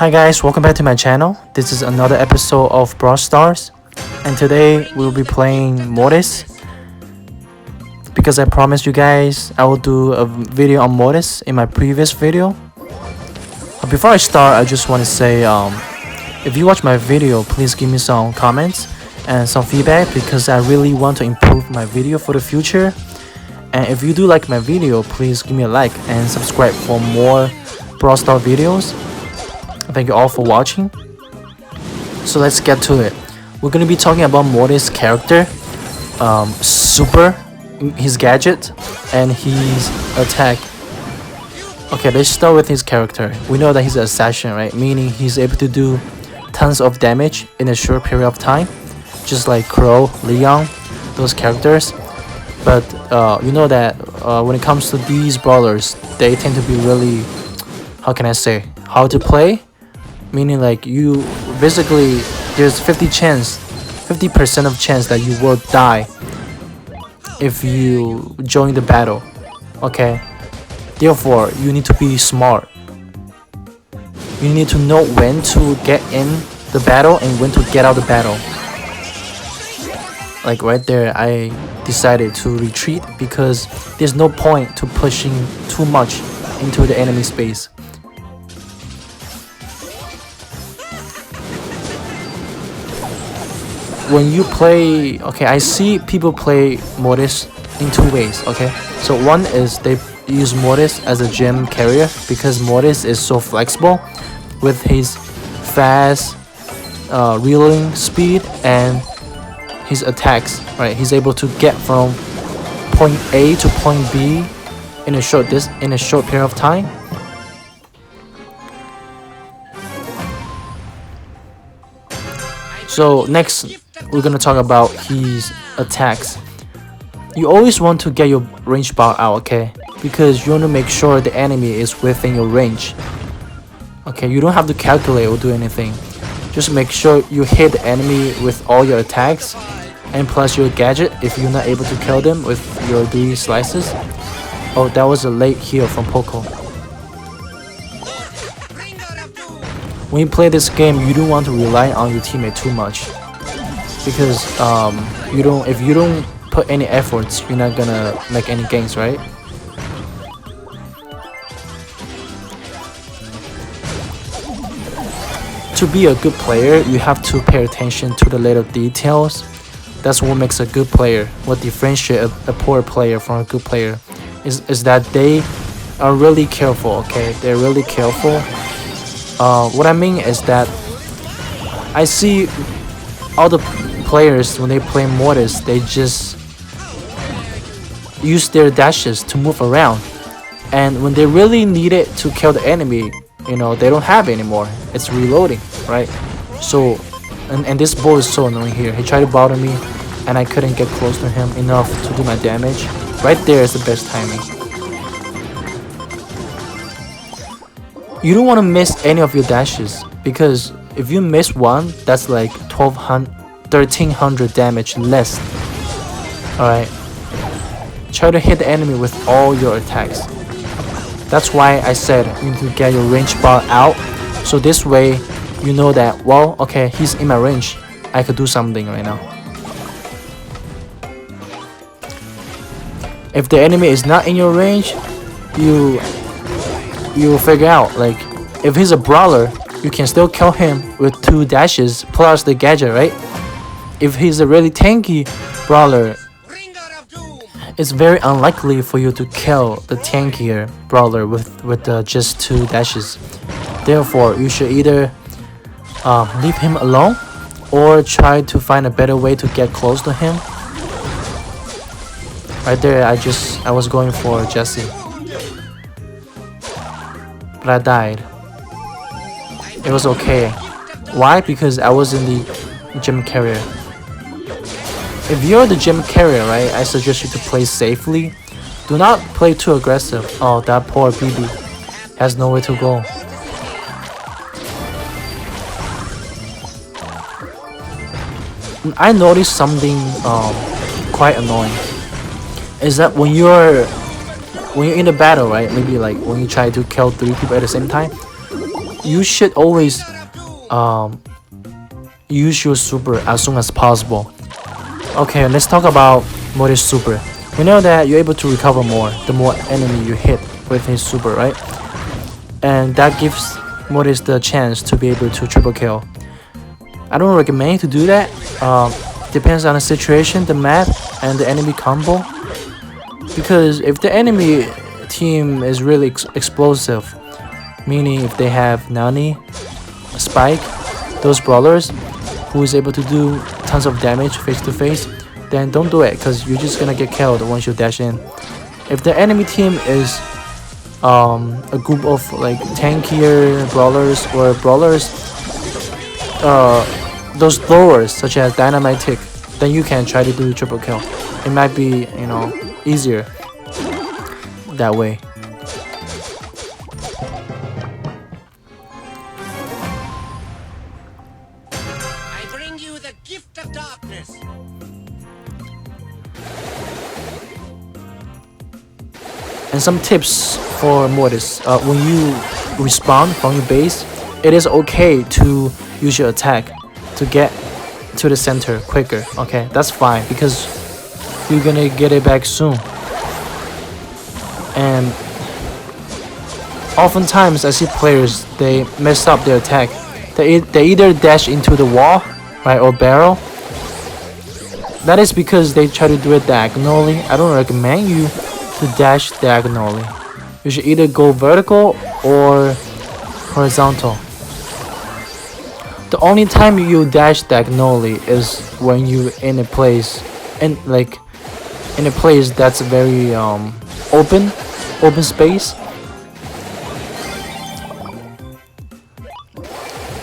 Hi guys, welcome back to my channel. This is another episode of Brawl Stars, and today we'll be playing Mortis. Because I promised you guys I will do a video on Mortis in my previous video. Before I start, I just want to say if you watch my video, please give me some comments and some feedback because I really want to improve my video for the future. And if you do like my video, please give me a like and subscribe for more Brawl Star videos. Thank you all for watching. So let's get to it. We're gonna be talking about Mortis' character, super, his gadget, and his attack. Okay, let's start with his character. We know that he's an assassin, right? Meaning he's able to do tons of damage in a short period of time, just like Crow, Leon, those characters. But you know that when it comes to these brawlers, they tend to be really, how can I say, hard to play. Meaning like you basically there's 50% of chance that you will die if you join the battle. Okay, therefore you need to be smart. You need to know when to get in the battle and when to get out the battle. Like right there, I decided to retreat because there's no point to pushing too much into the enemy space. When you play, okay, I see people play Mortis in two ways. Okay, so one is they use Mortis as a gem carrier because Mortis is so flexible with his fast reeling speed and his attacks, right? He's able to get from point A to point B in a short period of time. So next we're gonna talk about his attacks. You always want to get your range bar out, okay? Because you want to make sure the enemy is within your range. Okay, you don't have to calculate or do anything. Just make sure you hit the enemy with all your attacks and plus your gadget if you're not able to kill them with your 3 slices. Oh, that was a late heal from Poco. When you play this game, you don't want to rely on your teammate too much because if you don't put any efforts, you're not gonna make any gains, right? To be a good player, you have to pay attention to the little details. That's what makes a good player. What differentiates a poor player from a good player is that they are really careful, okay? They're really careful. What I mean is that I see all the players when they play Mortis, they just use their dashes to move around. And when they really need it to kill the enemy, you know, they don't have it anymore. It's reloading, right? So, and this bull is so annoying here. He tried to bother me and I couldn't get close to him enough to do my damage. Right there is the best timing. You don't want to miss any of your dashes because if you miss one, that's like 1300 damage less. Alright. Try to hit the enemy with all your attacks. That's why I said you need to get your range bar out. So this way you know that, well, okay, he's in my range. I could do something right now. If the enemy is not in your range, you figure out, like, if he's a brawler, you can still kill him with 2 dashes plus the gadget, right? If he's a really tanky brawler, it's very unlikely for you to kill the tankier brawler with just 2 dashes. Therefore, you should either leave him alone or try to find a better way to get close to him. Right there, I was going for Jesse, but I died. It was okay. Why? Because I was in the gem carrier. If you're the gem carrier, right, I suggest you to play safely. Do not play too aggressive. Oh, that poor BB has nowhere to go. I noticed something quite annoying. Is that when you're in a battle, right? Maybe like when you try to kill 3 people at the same time, you should always use your super as soon as possible. Okay, let's talk about Mortis super. We know that you're able to recover more the more enemy you hit with his super, right? And that gives Mortis the chance to be able to triple kill. I don't recommend you to do that. Depends on the situation, the map, and the enemy combo. Because if the enemy team is really explosive, meaning if they have Nani, Spike, those brawlers who is able to do tons of damage face to face, then don't do it because you're just gonna get killed once you dash in. If the enemy team is a group of like tankier brawlers or brawlers, those throwers such as Dynamite Tick, then you can try to do triple kill. It might be, you know, easier that way. I bring you the gift of darkness. And some tips for Mortis. When you respawn from your base, it is okay to use your attack to get to the center quicker. Okay, that's fine because you're gonna get it back soon. And oftentimes I see players, they mess up their attack. They either dash into the wall, right, or barrel. That is because they try to do it diagonally. I don't recommend you to dash diagonally. You should either go vertical or horizontal. The only time you dash diagonally is when you're in a place in a place that's very open space.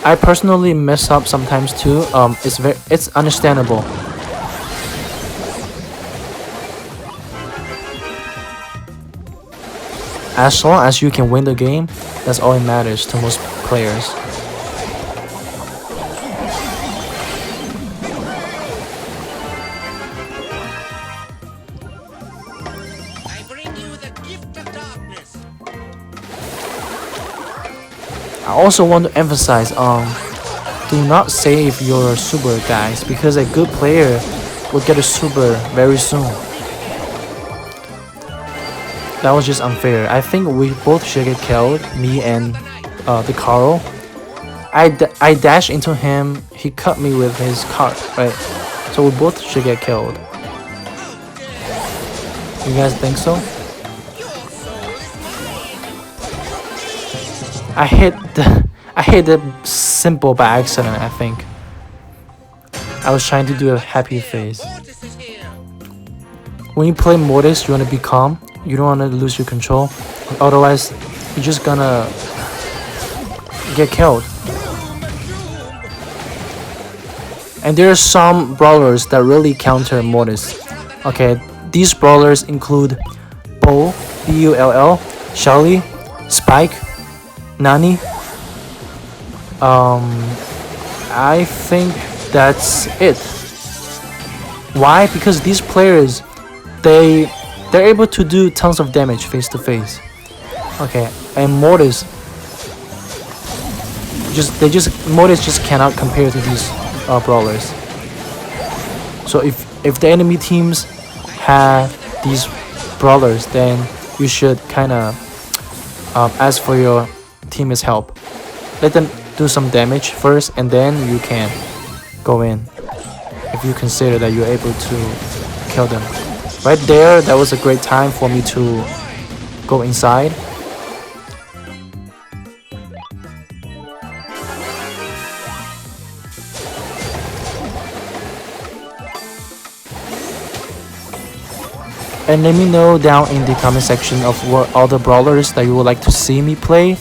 I personally mess up sometimes too. It's understandable. As long as you can win the game, that's all it matters to most players. I bring you the gift of darkness. I also want to emphasize do not save your super, guys, because a good player will get a super very soon. That was just unfair. I think we both should get killed, me and the Carl. I dashed into him, he cut me with his cart, right? So we both should get killed. You guys think so? I hit the simple by accident, I think. I was trying to do a happy face. Mortis is here. When you play Mortis, you want to be calm. You don't want to lose your control. Otherwise, you're just gonna get killed. And there are some brawlers that really counter Mortis. Okay, these brawlers include Bull, B-U-L-L, Shelly, Spike, Nani. I think that's it. Why? Because these players, they're able to do tons of damage face to face. Okay, and Mortis Mortis just cannot compare to these brawlers. So if the enemy teams have these brawlers, then you should kind of ask for your teammates' help. Let them do some damage first, and then you can go in if you consider that you're able to kill them. Right there, that was a great time for me to go inside. And let me know down in the comment section of what other brawlers that you would like to see me play.